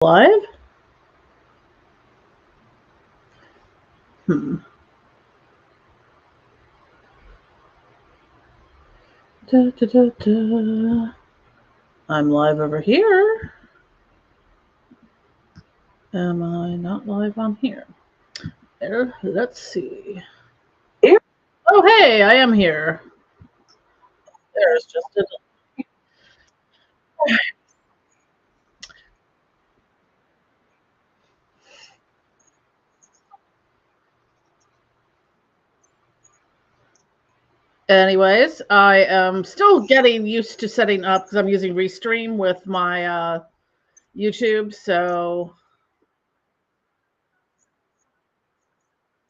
Live? Hmm. Da, da, da, da. I'm live over here. Am I not live on here? Let's see. Here? Oh, hey, I am here. There's just a. Anyways, I am still getting used to setting up because I'm using Restream with my YouTube. So,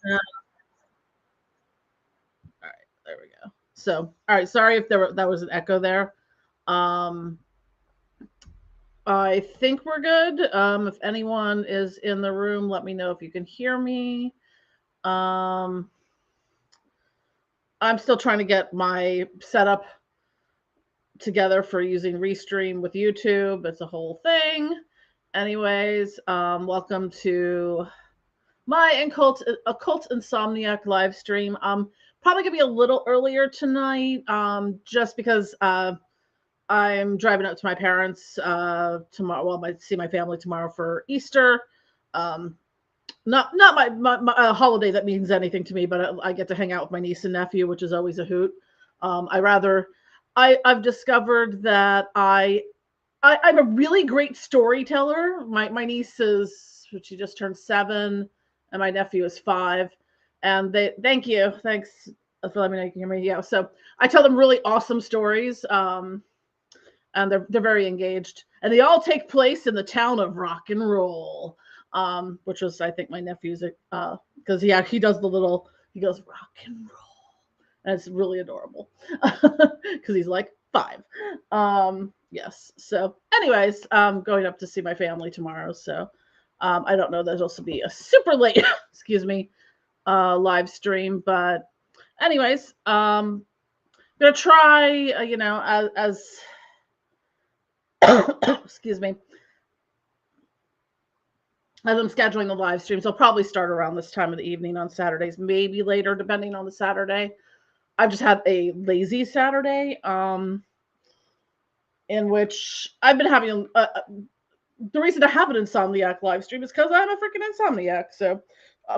all right, there we go. So, all right, sorry if that was an echo there. Um, I think we're good. If anyone is in the room, let me know if you can hear me. Um, I'm still trying to get my setup together for using Restream with YouTube. It's a whole thing. Anyways, welcome to my Occult Insomniac live stream. Probably gonna be a little earlier tonight, just because I'm driving up to my parents tomorrow. Well, I see my family tomorrow for Easter. Um, not my holiday that means anything to me, but I get to hang out with my niece and nephew, which is always a hoot. I've discovered that I'm a really great storyteller. My niece is, she just turned 7, and my nephew is 5. And thanks for letting me know you can hear me. Yeah, so I tell them really awesome stories. And they're very engaged, and they all take place in the town of rock and roll, which was, I think, my nephew's, because he does the little, he goes rock and roll, and it's really adorable because he's like 5. Yes, so anyways, going up to see my family tomorrow, so I don't know, there's also be a super late excuse me, live stream, but anyways, gonna try, as excuse me, as I'm scheduling the live streams. I'll probably start around this time of the evening on Saturdays, maybe later, depending on the Saturday. I've just had a lazy Saturday, in which I've been having the reason I have an Insomniac live stream is because I'm a freaking Insomniac. So,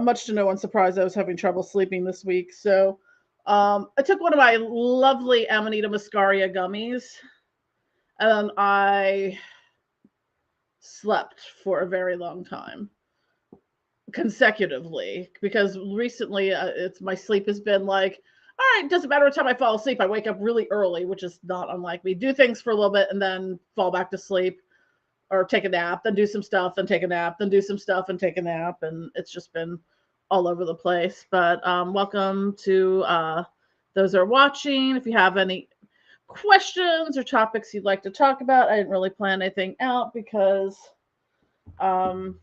much to no one's surprise, I was having trouble sleeping this week. So, I took one of my lovely Amanita muscaria gummies, and I slept for a very long time consecutively, because recently it's my sleep has been like, all right, doesn't matter what time I fall asleep, I wake up really early, which is not unlike me. Do things for a little bit and then fall back to sleep, or take a nap, then do some stuff, then take a nap, then do some stuff and take a nap, and it's just been all over the place. But welcome to those who are watching. If you have any questions or topics you'd like to talk about, I didn't really plan anything out because um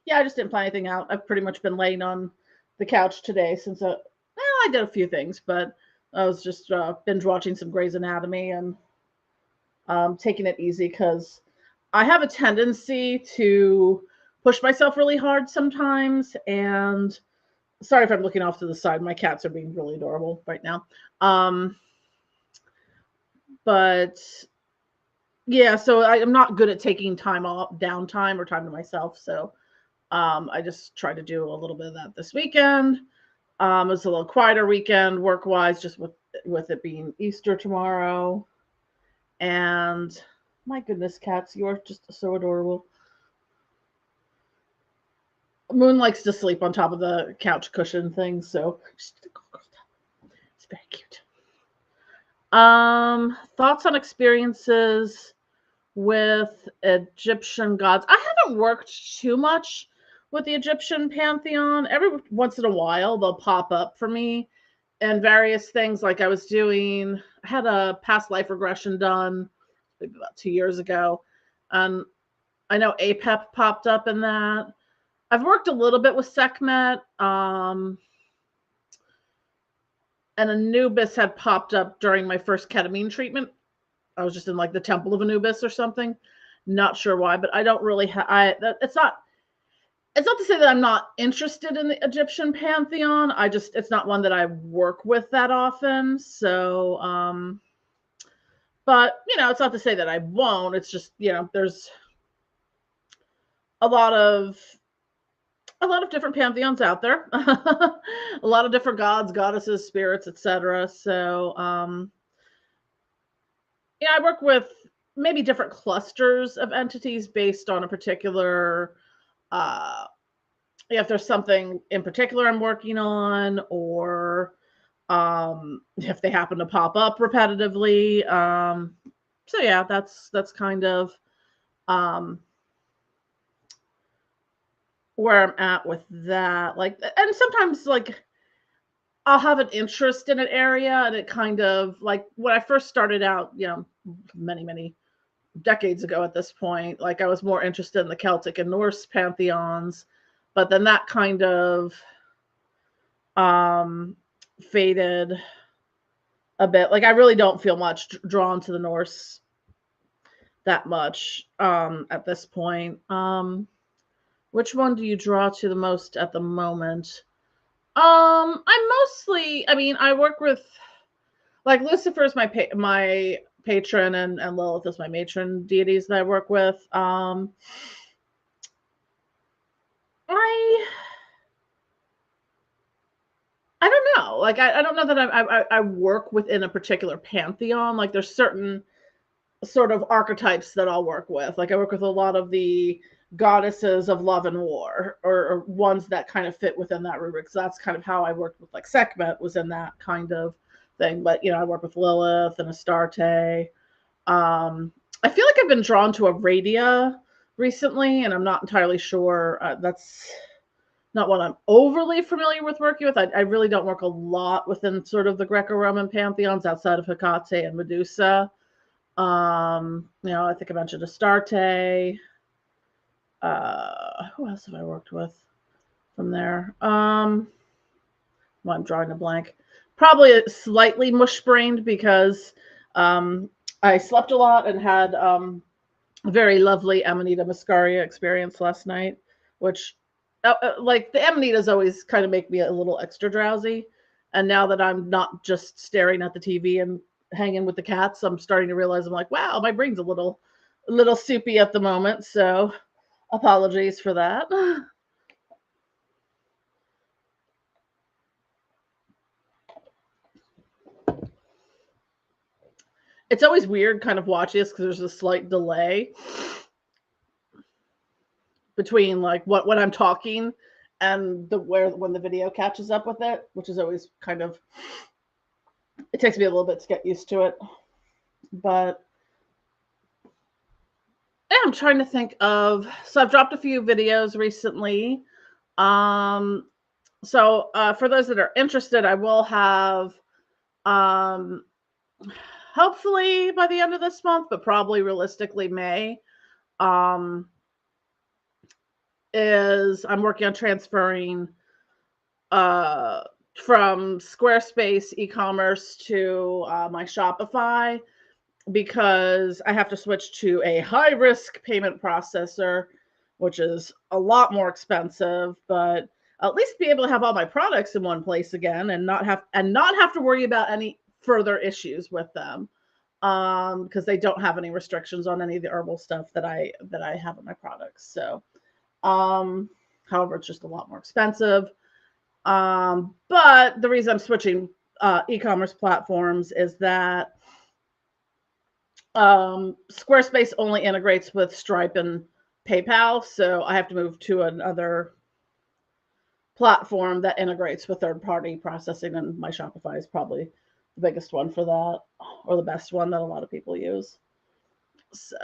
yeah, I just didn't plan anything out. I've pretty much been laying on the couch today since I did a few things, but I was just binge watching some Grey's Anatomy and taking it easy because I have a tendency to push myself really hard sometimes. And sorry if I'm looking off to the side. My cats are being really adorable right now. But yeah, so I'm not good at taking time off, downtime, or time to myself. So I just tried to do a little bit of that this weekend. It's a little quieter weekend work wise, just with it being Easter tomorrow. And my goodness, cats, you are just so adorable. Moon likes to sleep on top of the couch cushion thing, so it's very cute. Thoughts on experiences with Egyptian gods. I haven't worked too much with the Egyptian pantheon. Every once in a while, they'll pop up for me and various things. Like I had a past life regression done maybe about 2 years ago. And I know APEP popped up in that. I've worked a little bit with Sekhmet. And Anubis had popped up during my first ketamine treatment. I was just in like the Temple of Anubis or something. Not sure why, but I don't really it's not to say that I'm not interested in the Egyptian pantheon. It's not one that I work with that often. So, but it's not to say that I won't. It's just, there's a lot of different pantheons out there, a lot of different gods, goddesses, spirits, etc. So, I work with maybe different clusters of entities based on a particular, if there's something in particular I'm working on, or if they happen to pop up repetitively. So yeah, that's kind of where I'm at with that. Like, and sometimes like I'll have an interest in an area, and it kind of like when I first started out, many decades ago at this point, like I was more interested in the Celtic and Norse pantheons, but then that kind of faded a bit. Like I really don't feel much drawn to the Norse that much at this point. Which one do you draw to the most at the moment? I work with, like, Lucifer is my patron, and Lilith is my matron deities that I work with. I don't know. Like, I don't know that I work within a particular pantheon. Like, there's certain sort of archetypes that I'll work with. Like, I work with a lot of the goddesses of love and war, or ones that kind of fit within that rubric. So that's kind of how I worked with, like, Sekhmet was in that kind of thing. But I work with Lilith and Astarte. I feel like I've been drawn to Aradia recently, and I'm not entirely sure. That's not what I'm overly familiar with working with. I really don't work a lot within sort of the Greco-Roman pantheons outside of Hecate and Medusa. I think I mentioned Astarte. Who else have I worked with from there? Well, I'm drawing a blank. Probably slightly mush-brained because I slept a lot and had a very lovely Amanita muscaria experience last night, which, like, the Amanitas always kind of make me a little extra drowsy. And now that I'm not just staring at the TV and hanging with the cats, I'm starting to realize, I'm like, wow, my brain's a little soupy at the moment. So apologies for that. It's always weird kind of watching this because there's a slight delay between like when I'm talking and when the video catches up with it, which is always kind of, it takes me a little bit to get used to it. But yeah, I'm trying to think of, so I've dropped a few videos recently. So for those that are interested, I will have hopefully by the end of this month, but probably realistically May, is I'm working on transferring from Squarespace e-commerce to my Shopify, because I have to switch to a high-risk payment processor, which is a lot more expensive, but at least be able to have all my products in one place again, and not have to worry about any further issues with them, because they don't have any restrictions on any of the herbal stuff that I have in my products. So, however, it's just a lot more expensive. But the reason I'm switching e-commerce platforms is that Squarespace only integrates with Stripe and PayPal, so I have to move to another platform that integrates with third-party processing, and my Shopify is probably the biggest one for that, or the best one that a lot of people use. So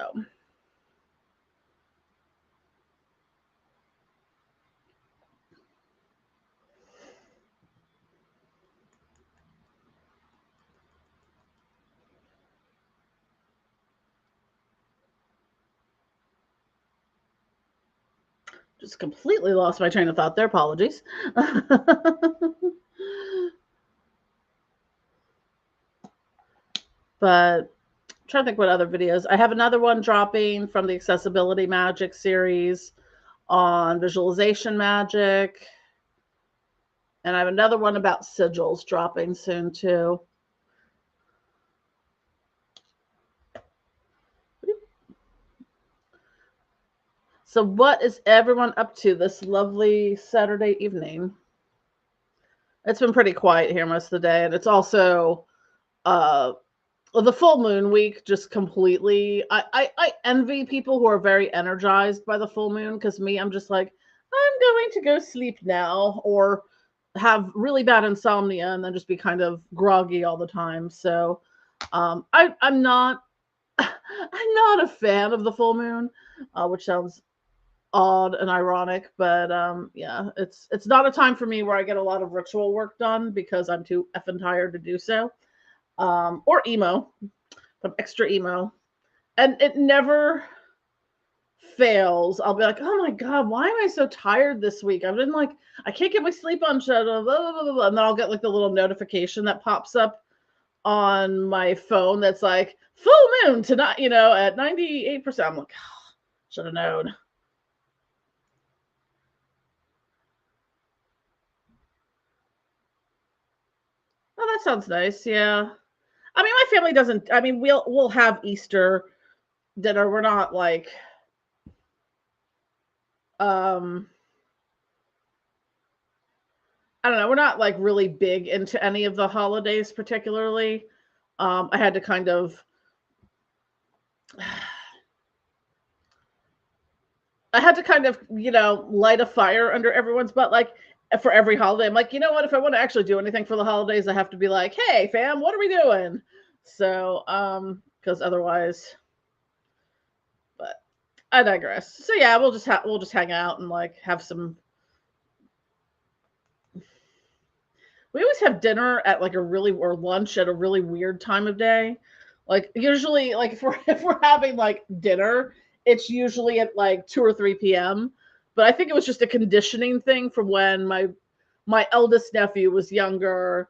just completely lost my train of thought there. Apologies. But trying to think what other videos. I have another one dropping from the Accessibility Magic series on visualization magic. And I have another one about sigils dropping soon too. So what is everyone up to this lovely Saturday evening? It's been pretty quiet here most of the day, and it's also the full moon week. Just completely, I envy people who are very energized by the full moon, because me, I'm just like, I'm going to go sleep now, or have really bad insomnia and then just be kind of groggy all the time. So I'm not I'm not a fan of the full moon, which sounds odd and ironic, but yeah, it's not a time for me where I get a lot of ritual work done because I'm too effing tired to do so. Or emo. I'm extra emo. And it never fails. I'll be like, oh my God, why am I so tired this week? I've been like, I can't get my sleep on, blah, blah, blah, blah. And then I'll get like the little notification that pops up on my phone that's like, full moon tonight, at 98%. I'm like, oh, should have known. Oh, that sounds nice. Yeah. I mean, my family doesn't. I mean, we'll have Easter dinner. We're not like um I don't know, we're not like really big into any of the holidays particularly. I had to kind of light a fire under everyone's butt, like for every holiday. I'm like, you know what? If I want to actually do anything for the holidays, I have to be like, hey, fam, what are we doing? So, because otherwise, but I digress. So yeah, we'll just hang out and like have some. We always have dinner at like or lunch at a really weird time of day. Like usually, like if we're having like dinner, it's usually at like 2 or 3 p.m. But I think it was just a conditioning thing from when my eldest nephew was younger,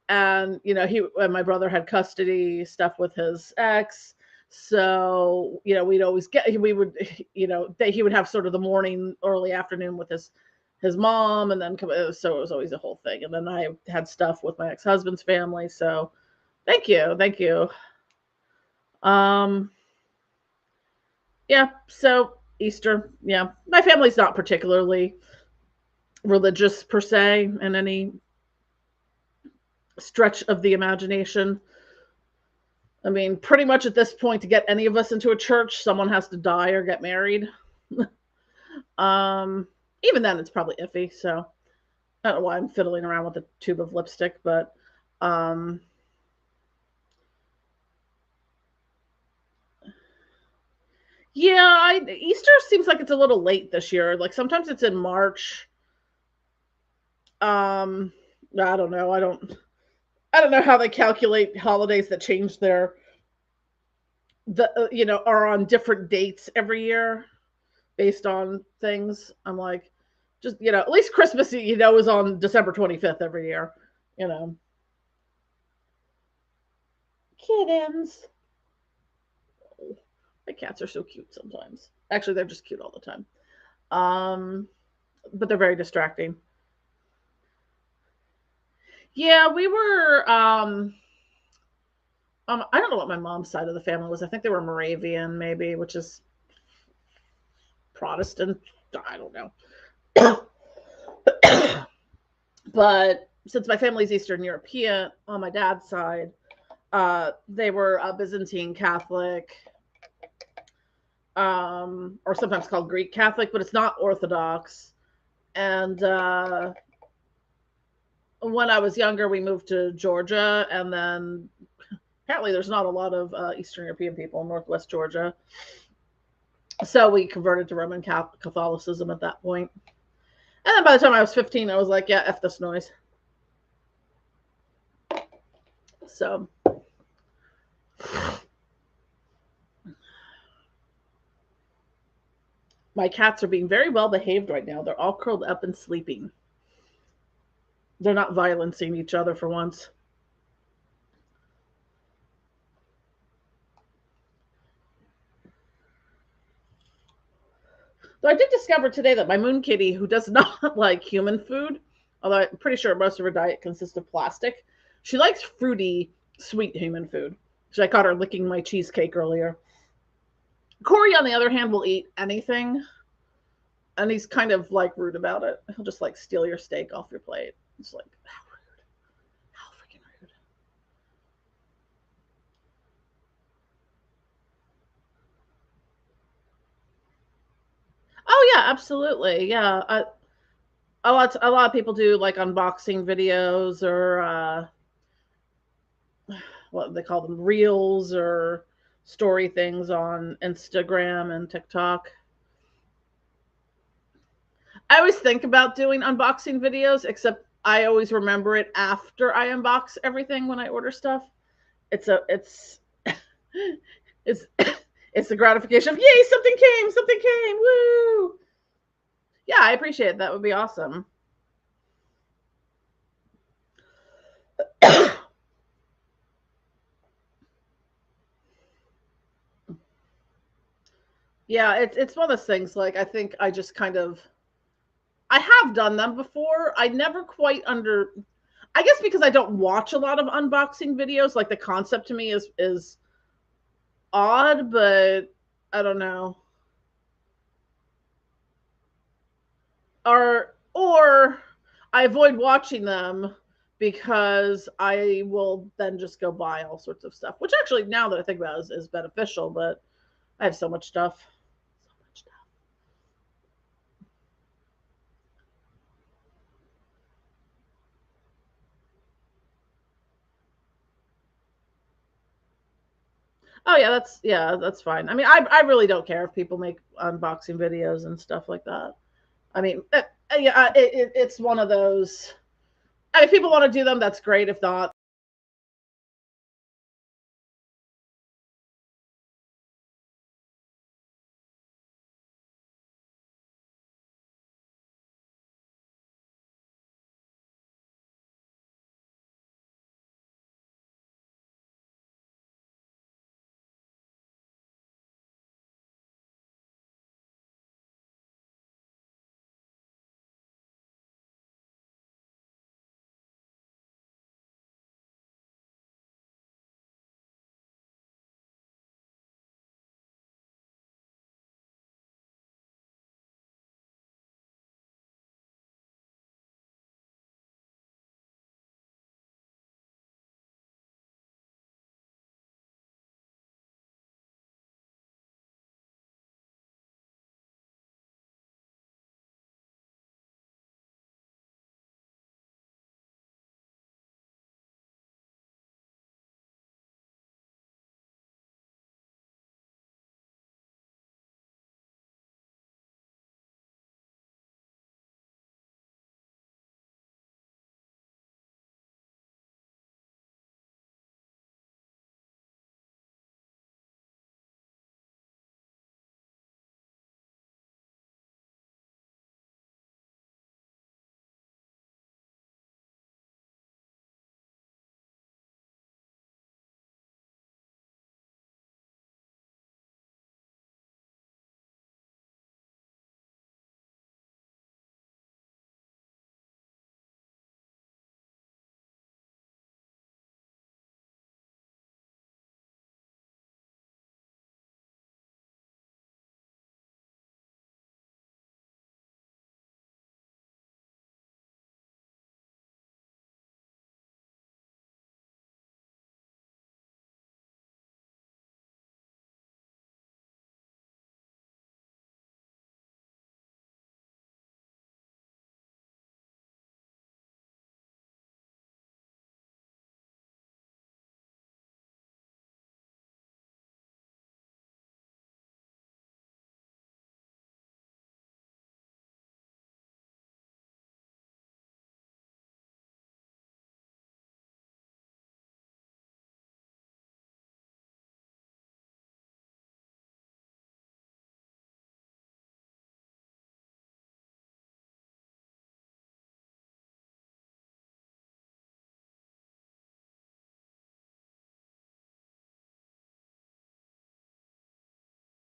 and he and my brother had custody stuff with his ex. So we'd always we would he would have sort of the morning, early afternoon with his mom, and then so it was always a whole thing. And then I had stuff with my ex-husband's family. So thank you. Um, yeah. So Easter, yeah. My family's not particularly religious per se in any stretch of the imagination. I mean, pretty much at this point, to get any of us into a church, someone has to die or get married. Even then, it's probably iffy. So I don't know why I'm fiddling around with a tube of lipstick, but yeah, Easter seems like it's a little late this year. Like sometimes it's in March. I don't know. I don't know how they calculate holidays that change are on different dates every year based on things. I'm like, just at least Christmas is on December 25th every year. You know, kittens. My cats are so cute sometimes. Actually, they're just cute all the time. But they're very distracting. Yeah, we were. I don't know what my mom's side of the family was. I think they were Moravian, maybe, which is Protestant. I don't know. But since my family's Eastern European on my dad's side, they were Byzantine Catholic, or sometimes called Greek Catholic, but it's not Orthodox. And when I was younger, we moved to Georgia, and then apparently there's not a lot of Eastern European people in Northwest Georgia. So we converted to Roman Catholicism at that point. And then by the time I was 15, I was like, yeah, F this noise. So my cats are being very well behaved right now. They're all curled up and sleeping. They're not violencing each other for once. Though I did discover today that my moon kitty, who does not like human food, although I'm pretty sure most of her diet consists of plastic, she likes fruity, sweet human food. So I caught her licking my cheesecake earlier. Corey, on the other hand, will eat anything, and he's kind of like rude about it. He'll just like steal your steak off your plate. It's like, how rude. How freaking rude. Oh yeah, absolutely. Yeah. A lot of people do like unboxing videos or what they call them, reels or story things on Instagram and TikTok. I always think about doing unboxing videos, except I always remember it after I unbox everything when I order stuff. It's it's it's the gratification of yay, something came, woo! Yeah, I appreciate it. That would be awesome. Yeah, it's one of those things. Like I think I just kind of I have done them before. I never quite under. I guess because I don't watch a lot of unboxing videos. Like the concept to me is odd, but I don't know. Or I avoid watching them because I will then just go buy all sorts of stuff. Which actually, now that I think about it, is beneficial. But I have so much stuff. So much stuff. Oh yeah, that's fine. I mean, I really don't care if people make unboxing videos and stuff like that. I mean, yeah, it's one of those. I mean, if people want to do them, that's great. If not,